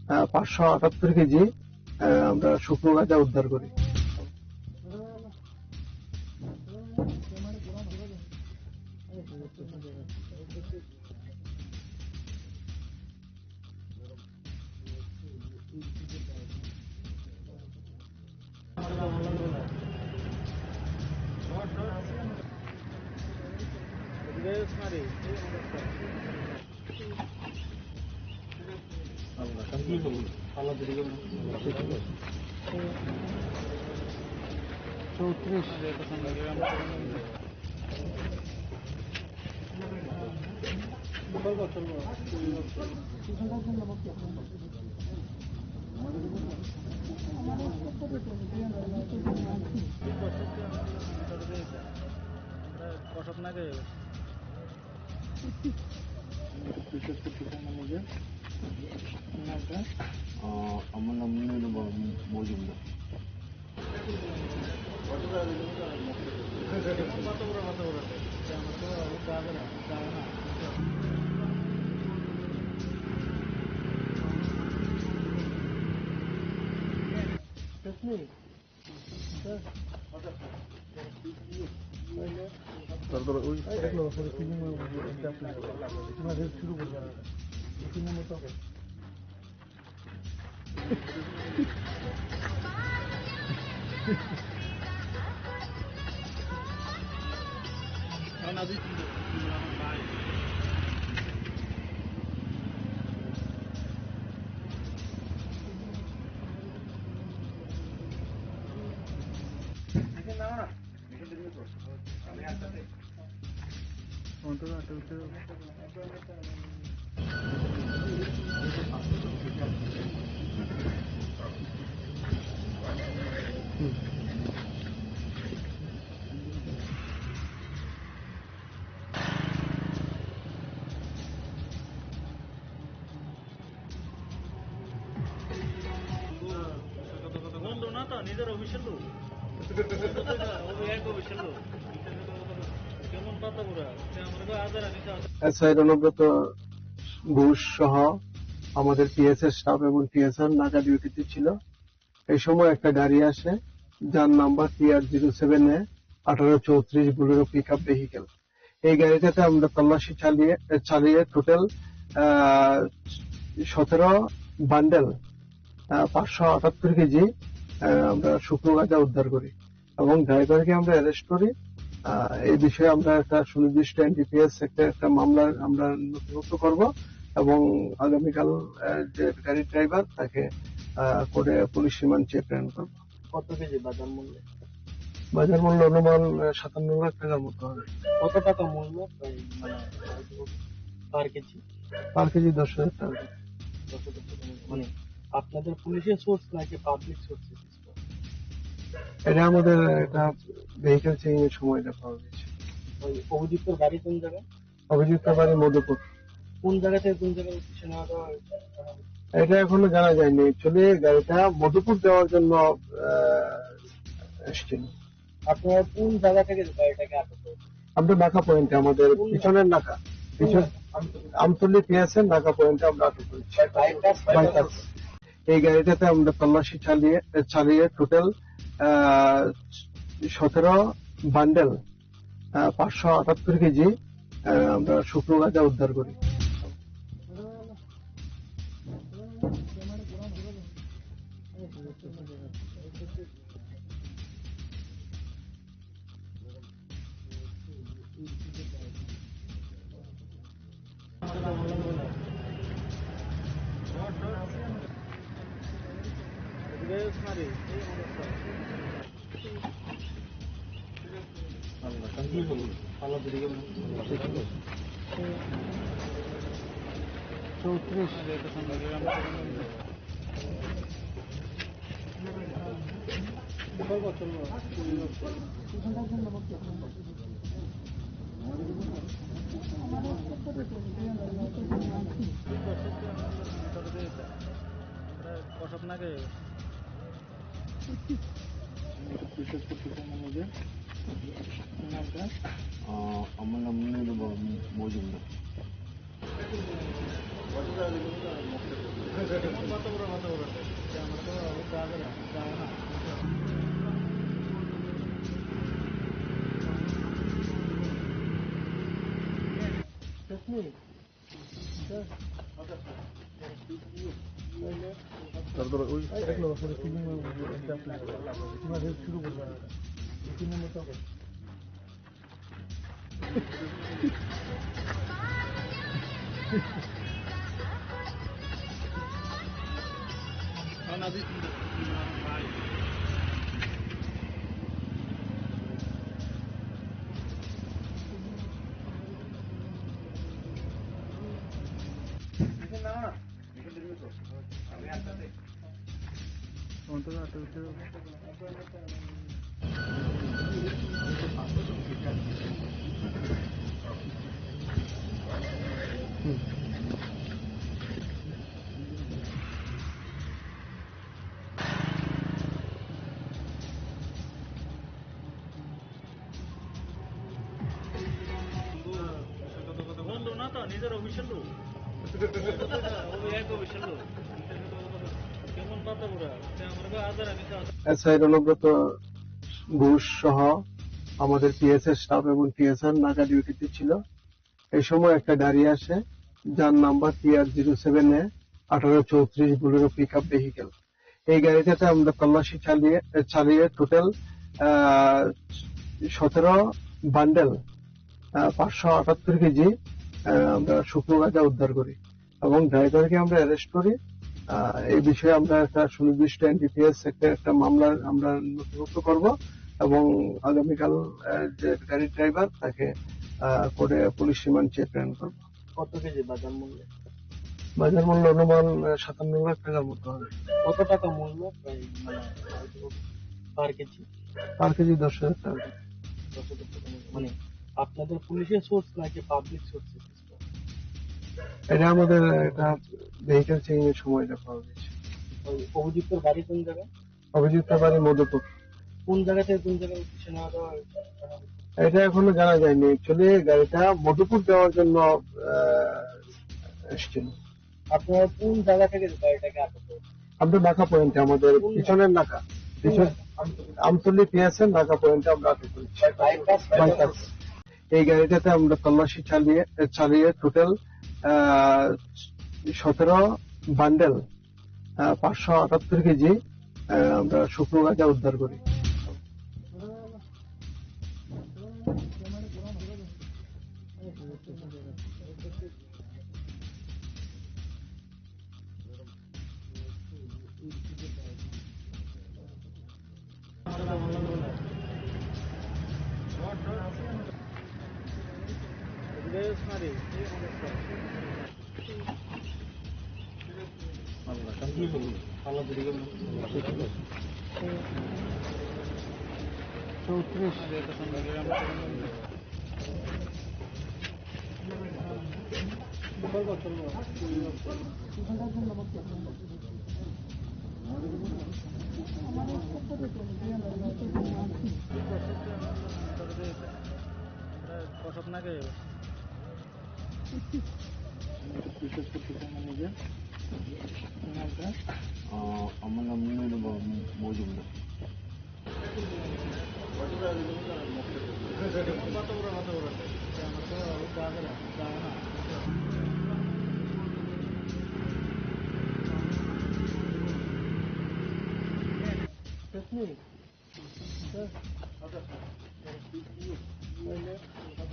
578 KG আমরা শুকনো গাঁজা উদ্ধার করি। আমার নাম মজুমদার। তারপরে ওই শুরু করবে নিজের অফিসের লোক এক অফিসের লোক কেমন কথা বলে এসআই রণব্রত ঘোষ সহ আমাদের পিএসএর স্টাফ এবং পিএসআর নাকা ডিউটিতে ছিল। এই সময় একটা গাড়ি আসে যার number TR07A1834 Bolero pick up vehicle. এই গাড়িটাতে আমরা তল্লাশি চালিয়ে টোটাল 17 বান্ডেল 578 কেজি আমরা শুকনো গাঁজা উদ্ধার করি এবং ড্রাইভারকে আমরা অ্যারেস্ট করি। এই বিষয়ে আমরা একটা সুনির্দিষ্ট এনডিপিএস একটা মামলা আমরা নথিভুক্ত করব এবং আগামীকাল যে গাড়ির ড্রাইভার তাকে করে পুলিশ রিমান্ডে প্রেরণ করব। কত কেজি বাজার মূল্য? বাজার মূল্য অনুমান 57 লাখ টাকার মতো হবে। কত টাকা মূল্য মানে পার কেজি? পার কেজি 10,000 টাকা। মানে আপনাদের পুলিশের সোর্স নাকি পাবলিক সোর্স? এটা আমাদের একটা ভেহিকেল চেকিং এর সময় এটা পাওয়া গেছে। ওই অভিযুক্ত গাড়ি কোন জায়গায়? অভিযুক্ত বাড়ি মধুপুর। কোন জায়গা থেকে কোন জায়গায় উদ্দেশ্যে নেওয়া দেওয়া হয়েছে? এটা এখনো জানা যায়নি। অ্যাকচুয়ালি গাড়িটা মধুপুর যাওয়ার জন্য এসেছিল। আপনারা কোন জায়গা থেকে গাড়িটাকে আটক করেছেন? আমরা নাকা পয়েন্টে, আমাদের পিছনের নাকা, পিছন আমতলী পিএসএর নাকা পয়েন্টে আমরা আটক করেছি। এই গাড়িটাতে আমরা তল্লাশি চালিয়ে টোটাল 17 বান্ডেল 578 কেজি আমরা শুকনো গাঁজা উদ্ধার করি। আমার নাম মজুমদার। তারপরে ওই শুরু করবে তিন নম্বর তো বন্ধু না তো নিজের অফিসের লোক এক অফিসের লোক কেমন কথা বলা আমার আধার আমি এসআই রণব্রত ঘোষ সহ আমাদের পিএসএর স্টাফ এবং টিএসআর নাকা ডিউটিতে ছিল। এই সময় একটা গাড়ি আসে যার number TR07A 1834 Bolero pick up vehicle. এই গাড়িটাতে আমরা তল্লাশি চালিয়ে টোটাল 17 বান্ডেল 578 কেজি আমরা শুকনো গাঁজা উদ্ধার করি এবং ড্রাইভারকে আমরা অ্যারেস্ট করি। এই বিষয়ে আমরা একটা সুনির্দিষ্ট NDPS একটা মামলা আমরা নথিভুক্ত করব এবং আগামীকাল যে গাড়ির ড্রাইভার তাকে করে পুলিশ রিমান্ডে প্রেরণ করব। কত কেজি বাজার মূল্য? বাজার মূল্য অনুমান 57 লাখ টাকার মতো হবে। কত টাকা মূল্য পার কেজি? পার কেজি 10,000 টাকা। মানে আপনাদের পুলিশের সোর্স নাকি পাবলিক সোর্স? এটা আমাদের একটা ভেহিকেল চেকিং এর সময় এটা পাওয়া গেছে। অভিযুক্তের বাড়ি কোন জায়গায়? অভিযুক্তের বাড়ি মধুপুর। কোন জায়গা থেকে কোন জায়গায় উদ্দেশ্যে নেওয়া দেওয়া হয়েছে? এটা এখনো জানা যায়নি। অ্যাকচুয়ালি গাড়িটা মধুপুর যাওয়ার জন্য এসেছিল। আপনারা কোন জায়গা থেকে গাড়িটাকে আটক করেছেন? আমরা নাকা পয়েন্টে, আমাদের পিছনের নাকা, আমতলী পিএসএর নাকা পয়েন্টে আমরা আটক করেছি। বাইপাস। এই গাড়িটাতে আমরা তল্লাশি চালিয়ে টোটাল 17 বান্ডেল 578 কেজি আমরা শুকনো গাঁজা উদ্ধার করি। আমার নাম নীল মজুমদার।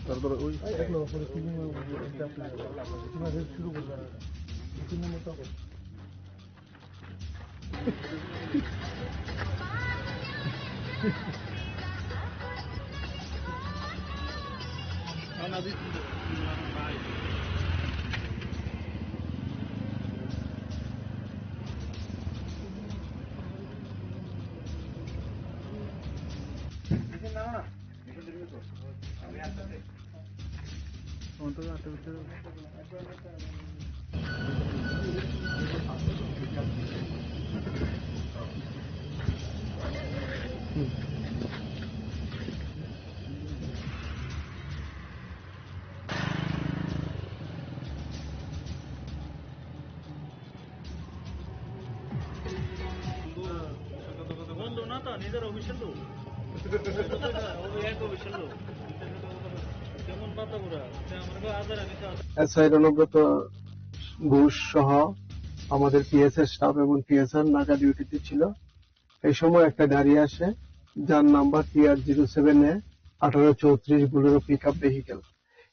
তারপরে ওই শুরু করবে তিন নম্বর তো নিজের অফিসের লোক ওই এক অফিসের লোক কেমন পাতা পুরা আমার আধার আমি এসআই রণব্রত ঘোষ সহ আমাদের পিএসএর স্টাফ এবং পিএসআর নাকা ডিউটিতে ছিল। এই সময় একটা গাড়ি আসে যার number TR07A 1834 Bolero pick up vehicle.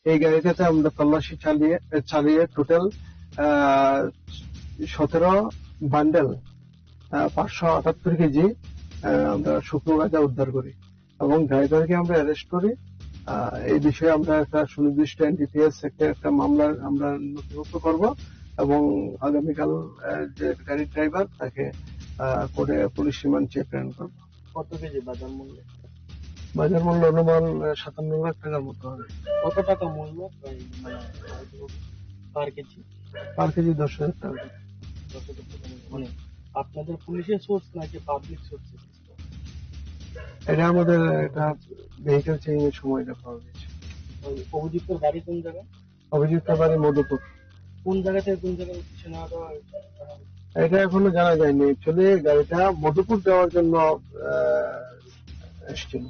এই গাড়িটাতে আমরা তল্লাশি চালিয়ে টোটাল 17 বান্ডেল 578 কেজি আমরা শুকনো গাঁজা উদ্ধার করি এবং ড্রাইভারকে আমরা অ্যারেস্ট করি। এই বিষয়ে আমরা একটা সুনির্দিষ্ট NDPS একটা মামলা আমরা নথিভুক্ত করব এবং আগামীকাল যে গাড়ির ড্রাইভার তাকে করে পুলিশ রিমান্ডে প্রেরণ করবো। কত কেজি বাজার মূল্য? বাজার মূল্য অনুমান 57 লাখ টাকার মতো হবে। কত টাকা মূল্য মানে পার কেজি? পার কেজি 10,000 টাকা। মানে আপনাদের পুলিশের সোর্স নাকি পাবলিক সোর্স? এটা আমাদের একটা ভেহিকেল চেঞ্জ এর সময় এটা পাওয়া গেছে। অভিযুক্ত গাড়ি কোন জায়গায়? অভিযুক্ত বাড়ি মধুপুর। কোন জায়গা থেকে কোন জায়গায় উঠছে না দেওয়া হয়েছে? এটা এখনো জানা যায়নি। অ্যাকচুয়ালি গাড়িটা মধুপুর যাওয়ার জন্য এসেছিল।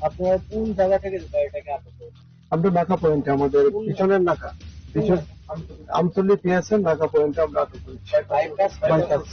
আপনারা কোন জায়গা থেকে গাড়িটাকে আটক করেছেন? আমরা নাকা পয়েন্টে আমাদের পিছনের নাকা আমতলী পিএসএর নাকা পয়েন্টে আমরা আটক করেছি। বাইপাস